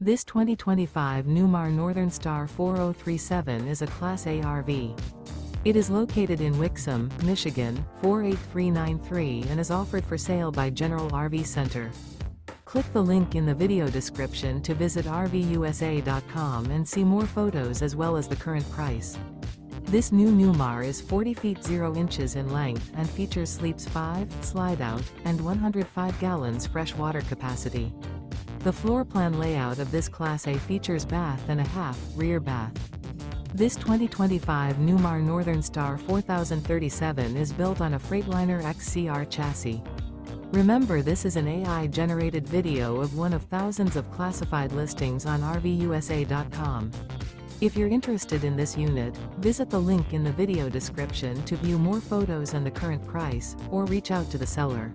This 2025 Newmar Northern Star 4037 is a Class A RV. It is located in Wixom, Michigan, 48393 and is offered for sale by General RV Center. Click the link in the video description to visit RVUSA.com and see more photos as well as the current price. This new Newmar is 40 feet 0 inches in length and features sleeps 5, Slideout, and 105 gallons fresh water capacity. The floor plan layout of this Class A features bath and a half, rear bath. This 2025 Newmar Northern Star 4037 is built on a Freightliner XCR chassis. Remember, this is an AI-generated video of one of thousands of classified listings on RVUSA.com. If you're interested in this unit, visit the link in the video description to view more photos and the current price, or reach out to the seller.